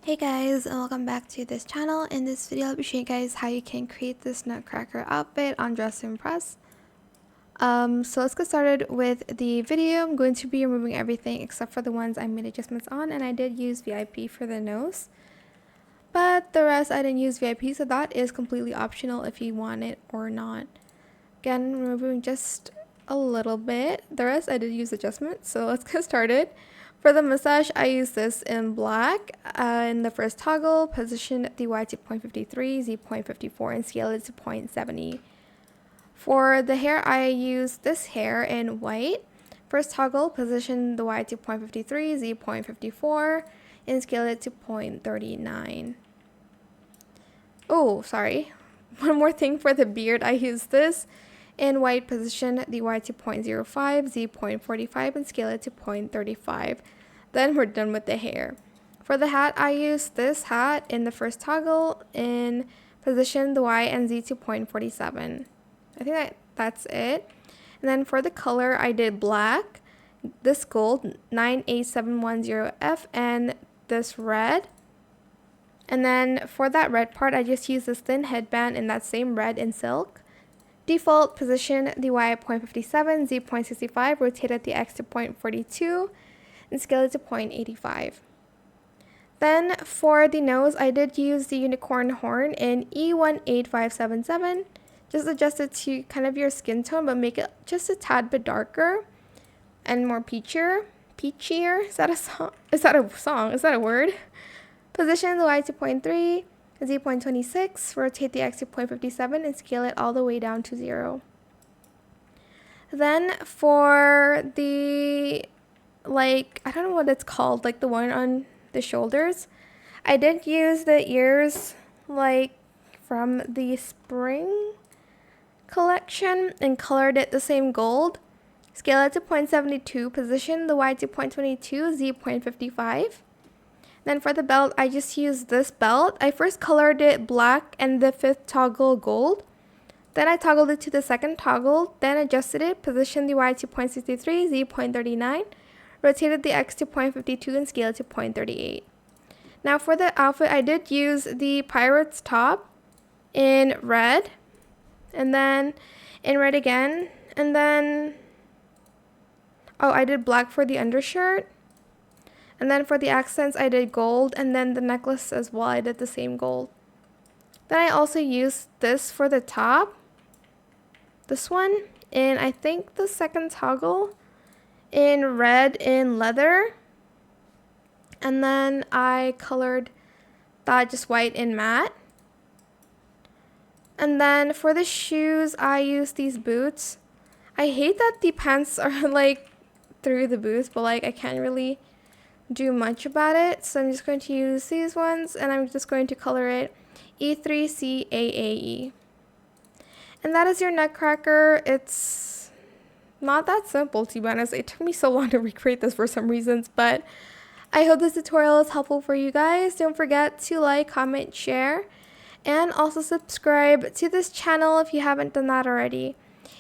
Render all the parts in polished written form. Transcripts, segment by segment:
Hey guys, and welcome back to this channel. In this video I'll be showing you guys how you can create this Nutcracker outfit on Dress to Impress. So let's get started with the video. I'm going to be removing everything except for the ones I made adjustments on, and I did use VIP for the nose, but the rest I didn't use VIP, so that is completely optional if you want it or not. Again, removing just a little bit. The rest I did use adjustments, so let's get started. For the mustache, I use this in black. In the first toggle, position the Y to 0.53, Z 0.54, and scale it to 0.70. For the hair, I use this hair in white. First toggle, position the Y to 0.53, Z 0.54, and scale it to 0.39. Oh, sorry. One more thing for the beard, I use this in white, position the Y to 0.05, Z 0.45, and scale it to 0.35. Then we're done with the hair. For the hat, I use this hat in the first toggle in position the Y and Z to 0.47. I think that's it. And then for the color, I did black, this gold 98710F, and this red. And then for that red part, I just used this thin headband in that same red in silk. Default, position the Y at 0.57, Z 0.65, rotate the X to 0.42, and scale it to 0.85. Then for the nose, I did use the unicorn horn in E18577. Just adjust it to kind of your skin tone, but make it just a tad bit darker and more peachier. Peachier? Is that a song? Is that a song? Is that a word? Position the Y to 0.3. Z 0.26, rotate the X to 0.57, and scale it all the way down to 0. Then for the, I don't know what it's called, the one on the shoulders, I did use the ears from the spring collection and colored it the same gold. Scale it to 0.72, position the Y to 0.22, Z 0.55. Then for the belt, I just used this belt. I first colored it black and the fifth toggle gold. Then I toggled it to the second toggle, then adjusted it, positioned the Y to 0.63, Z 0.39, rotated the X to 0.52, and scaled it to 0.38. Now for the outfit, I did use the pirate's top in red, and then in red again, and then, I did black for the undershirt. And then for the accents, I did gold, and then the necklace as well, I did the same gold. Then I also used this for the top, this one, in I think the second toggle, in red in leather. And then I colored that just white in matte. And then for the shoes, I used these boots. I hate that the pants are through the boots, but I can't really do much about it, so I'm just going to use these ones, and I'm just going to color it E3CAAE. And that is your Nutcracker. It's not that simple, to be honest. It took me so long to recreate this for some reasons, but I hope this tutorial is helpful for you guys. Don't forget to like, comment, share, and also subscribe to this channel if you haven't done that already.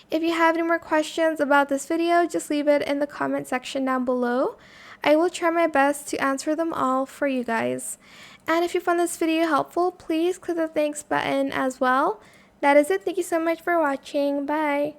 If you have any more questions about this video, just leave it in the comment section down below. I will try my best to answer them all for you guys. And if you found this video helpful, please click the thanks button as well. That is it. Thank you so much for watching. Bye.